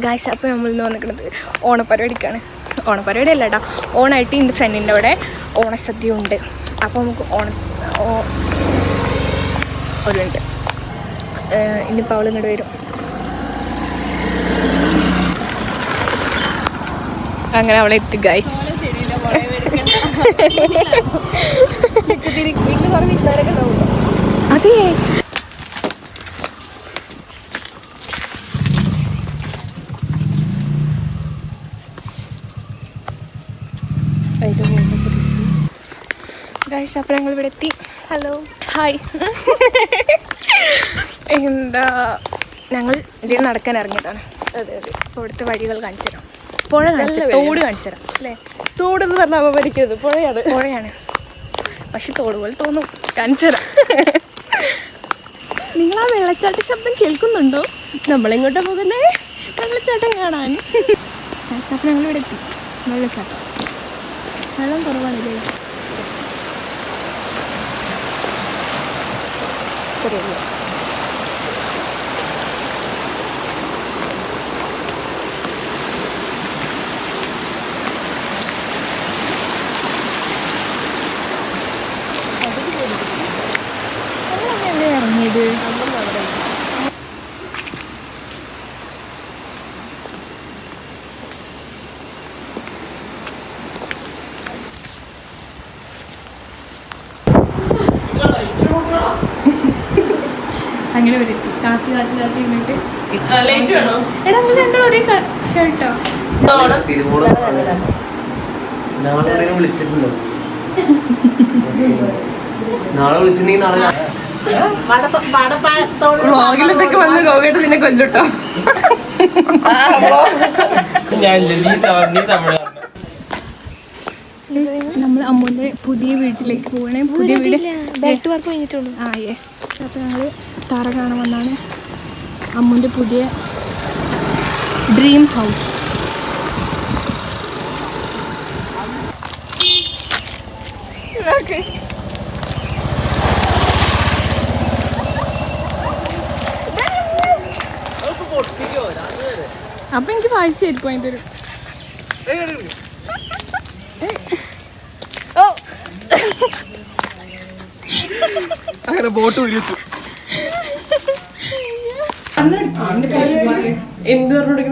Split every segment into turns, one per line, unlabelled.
Guys അപ്പോൾ നമ്മളിന്ന് വന്നിരിക്കുന്നത് ഓണപ്പരിപാടിക്കാണ്. ഓണപ്പരിപാടി അല്ല കേട്ടോ, ഓണായിട്ട് എൻ്റെ ഫ്രണ്ടിൻ്റെ അവിടെ ഓണസദ്യ ഉണ്ട്. അപ്പോൾ നമുക്ക് ഒരു ഉണ്ട് ഇനിയിപ്പോൾ അവൾ ഇങ്ങോട്ട് വരും. അങ്ങനെ അവളെ എത്തി ഗായ്സ്. അതെ ഗായ്സ്, അപ്പോൾ ഞങ്ങൾ ഇവിടെ എത്തി. Hello hi. എന്താ ഞങ്ങൾ ഇതിൽ നടക്കാൻ ഇറങ്ങിയതാണ്. അതെ അതെ. അപ്പോൾ ഇവിടുത്തെ വഴികൾ കാണിച്ചു തരാം. പുഴ കാണിച്ചു, തോട് കാണിച്ചു തരാം അല്ലേ. തോടെന്ന് പറഞ്ഞാൽ അവ പഠിക്കരുത്, പുഴയാണ്. പക്ഷെ തോട് പോലെ തോന്നും. കാണിച്ചു തരാം. നിങ്ങൾ ആ വെള്ളച്ചാട്ട ശബ്ദം കേൾക്കുന്നുണ്ടോ? നമ്മളിങ്ങോട്ട് പോകുന്നേ വെള്ളച്ചാട്ടം കാണാൻ. അപ്പോൾ ഞങ്ങൾ ഇവിടെ എത്തി. വെള്ളച്ചാട്ടം വെള്ളം കുറവാണല്ലേ. ശരിയല്ലേ. ഇറങ്ങിയത് അങ്ങനെ വരെത്തി. കാത്തി ഇരുന്നിട്ട് എടാ നമ്മൾ രണ്ടും ഒരേ ഷർട്ടോ. വ്ളോഗിലൊക്കെ വന്ന് ഗോകേട്ട് നിന്നെ കൊല്ലുട്ടോ. നമ്മൾ അമ്മൂൻ്റെ പുതിയ വീട്ടിലേക്ക് പോകണേ. പുതിയ വീട് ബെൽറ്റ് വർക്ക് കഴിഞ്ഞിട്ടുള്ളൂ. ആ യെസ്. അപ്പോൾ ഞങ്ങൾ തറ കാണാൻ വന്നാണ്. അമ്മൂൻ്റെ പുതിയ ഡ്രീം ഹൗസ്. അപ്പൊ എനിക്ക് വായിച്ചു തരും അതിൻ്റെ ഒരു
അങ്ങനെ ബോട്ട്
എന്ത് പറഞ്ഞു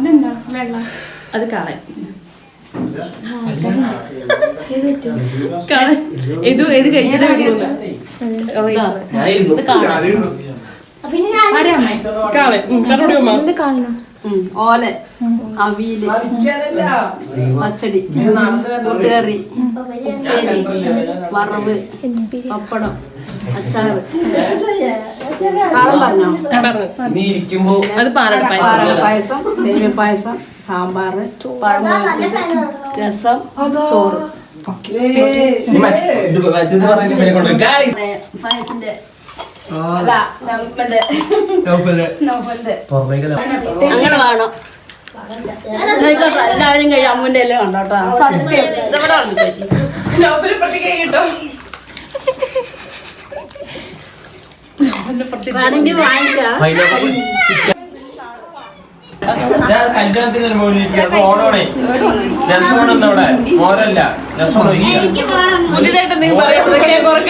ഇതെന്താ വെള്ളം
അത് കാണാൻ ഇത് കഴിച്ചിട്ട് ഓല അവിയല് പച്ചടി കൂട്ടുകറി ഉപ്പേരി വറവ് പപ്പടം അച്ചാറ് കാളം പറഞ്ഞോ. അത് പാലടപ്പായസം സേമിയ പായസം സാമ്പാറ് പഴം പൊരിച്ചത് രസം ചോറ് പായസിന്റെ അങ്ങനെ വേണം. എല്ലാവരും കഴിയും. അമ്മൂന്റെ എല്ലാം കണ്ടോട്ടോ. വേണമെങ്കിൽ വാങ്ങിക്കാം.
പുതിയതായിട്ട് എന്തെങ്കിലും പറയുന്നത്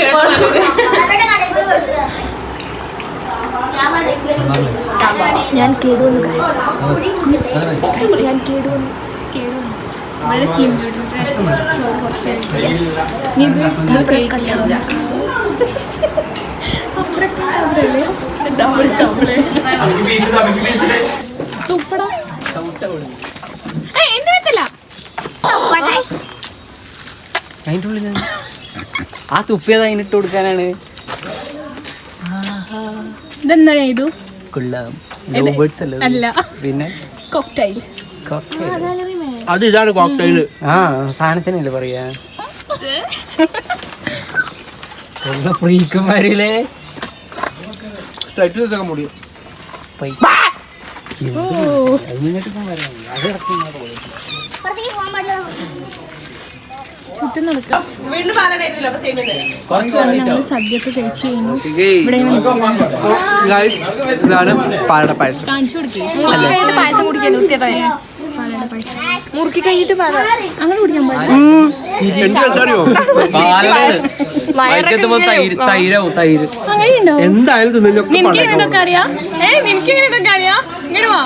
ഞാൻ കേടുവന്നു. വളരെ സ്ലിം ചോറ് കുറച്ച് തുപ്പട എന്റെ പറ്റല്ല.
അതിൻ്റെ ഉള്ളിൽ ആ തുപ്പിയത് അതിനിട്ട് കൊടുക്കാനാണ്.
ഇതെന്താ ഇത്?
കൊള്ളാം.
അല്ല,
പിന്നെ
കോക്ടൈൽ.
അത് ഇതാണ് കോക്ടൈല്.
ആ സാധനത്തിനല്ലേ പറയാ. ഫ്രീക്കുമാരില്ലേ
മുടിയും
ചുറ്റും നടക്കാം.
കുറച്ച് വന്നിട്ടോ
ഞങ്ങൾ സദ്യയൊക്കെ കഴിച്ച് കഴിഞ്ഞു. ഇവിടെ
ഗൈസ് ഇതാണ് പാലട പായസം.
കാണിച്ചു കൊടുക്കേ.
പായസം കുടിക്കാൻ
പാലട പായസം
മുറുക്കി കഴിഞ്ഞിട്ട്
അങ്ങനെ കുടിക്കാൻ പാടില്ല.
എനിക്കറിയോ
തൈരാവും തൈര്
അങ്ങനെയുണ്ടോ?
എന്തായാലും തിന്നൊക്കെ
നിനക്ക് ഇതൊക്കെ അറിയാം? നിനക്ക് ഇങ്ങനെ ഇതൊക്കെ അറിയാം? ഇങ്ങോട്ട് വാ.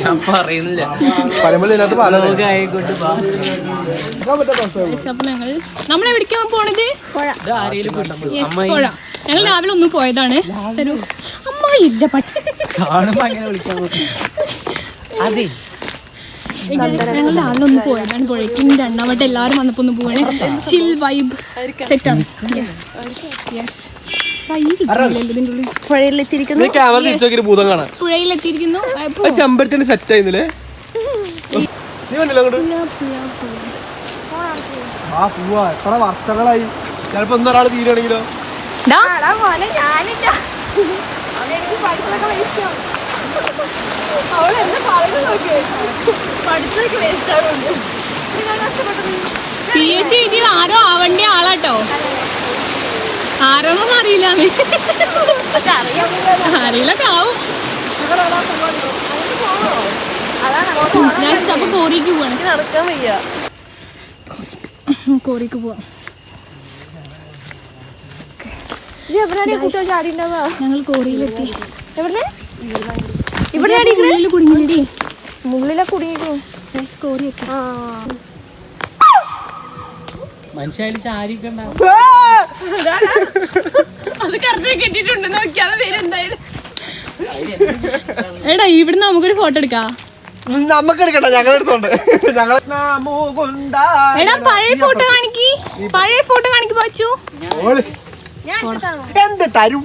ഞാൻ പറയുന്നില്ല
പറയുമ്പോൾ ഇതിനകത്ത് പാലട
ആയിക്കോട്ടെ
അപ്പൊ നമ്മൾ എവിടേക്കാണ് പോണത്?
ആരെയും
Yes, പുഴ. ഞങ്ങൾ രാവിലെ ഒന്ന് പോയതാണ്. തരൂ. അമ്മ ഇല്ല പട്ടി.
കാണുമ്പോ അങ്ങനെ വിളിക്കാൻ അതെ
ഞങ്ങൾ രാവിലെ ഒന്ന് പോയതാണ് പുഴയ്ക്കും. രണ്ടാമത്തെ എല്ലാവരും വന്നപ്പോ ഒന്ന് പോവാണ്. ചിൽ വൈബ് സെറ്റാണ്. പുഴയിലെത്തിയിരിക്കുന്നു.
ക്യാമറ തിരിച്ചു നോക്കിയൊരു ഭൂതം കാണാൻ.
പുഴയിലെത്തിയിരിക്കുന്നു.
ചെമ്പരത്തിന് സെറ്റ് ആയിരുന്നില്ലേ? നീ വന്നില്ല അങ്ങോട്ട്? ആ പോവാ. എത്ര വർഷങ്ങളായി. ചിലപ്പോ ഒന്നൊരാൾ തീരുവാണെങ്കിലോ?
PSC എഴുതിയത് ആരോ ആവണ്ട ആളാട്ടോ. ആരോന്നൊന്നും അറിയില്ല. അറിയില്ലൊക്കെ ആവും. ഞാൻ അപ്പൊ കോറിക്ക് പോവാണ്. കോറിക്ക് പോവാം. ഞങ്ങൾ കോറിയിലെത്തി. ഇവിടെ കുടുങ്ങിടി.
മുള്ളിലെ കുടുങ്ങിക്കോ.
കോറി എത്തി.
മനുഷ്യായാലും ചാരിയൊക്കെ ഉണ്ടാവും.
അത് കറക്റ്റ് കെട്ടിട്ടുണ്ട്. നോക്കിയാതെ പേരെന്തായാലും. എടാ ഇവിടുന്ന് നമുക്കൊരു ഫോട്ടോ എടുക്കാം.
നമുക്ക് എടുക്കണ്ട, ഞങ്ങൾ എടുത്തോണ്ട്.
എടാ പഴയ ഫോട്ടോ കാണിക്ക്. പഴയ ഫോട്ടോ കാണിക്ക് പാച്ചു.
എന്ത് തരും?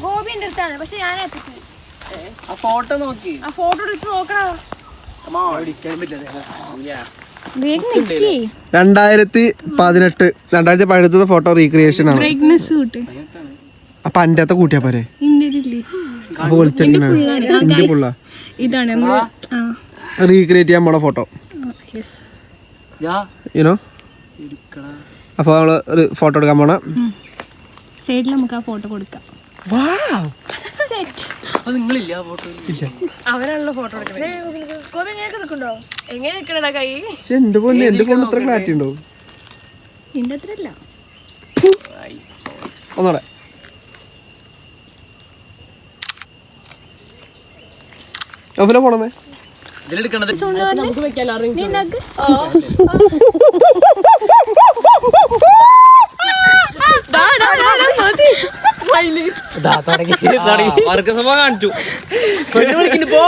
ഗോപിന്റെ അടുത്താണ്. പക്ഷെ ഞാൻ
ആ ഫോട്ടോ നോക്കി
ആ ഫോട്ടോ എടുത്ത് നോക്കണോ?
2018 ഫോട്ടോ റീക്രിയേഷൻ ആണ്.
ബ്രൈറ്റ്നസ് കൂട്ട്.
അപ്പൊ അന്റെ അകത്ത് കൂട്ടിയാ പോരെ? അപ്പൊ വിളിച്ചിട്ടുണ്ടോ?
ഇതാണ് നമ്മള്
റീക്രിയേറ്റ് ചെയ്യാൻ പോണ ഫോട്ടോ. യുനോ അപ്പൊ നമ്മള് ഒരു ഫോട്ടോ എടുക്കാൻ പോണ.
സൈഡിൽ നമുക്ക് ആ ഫോട്ടോ കൊടുക്കാം.
അത് നിങ്ങളില്ല ആ ഫോട്ടോ
അവരാണല്ലോ ഫോട്ടോ എടുക്കുന്നത്.
ഗോപി എങ്ങനെ നിൽക്കണ്ടോ?
എങ്ങനെ നിൽക്കണ കൈ?
എന്റെ പൊന്നെ, എന്റെ ഫോൺ ഇത്ര ക്ലാരിറ്റി ഉണ്ടോ?
നിന്റെ അത്ര അല്ല.
ഒന്നോടെ പോണേ.
ഇതിലെടുക്കണത്
നമുക്ക് വെക്കാലോ.
കാണിച്ചു പോ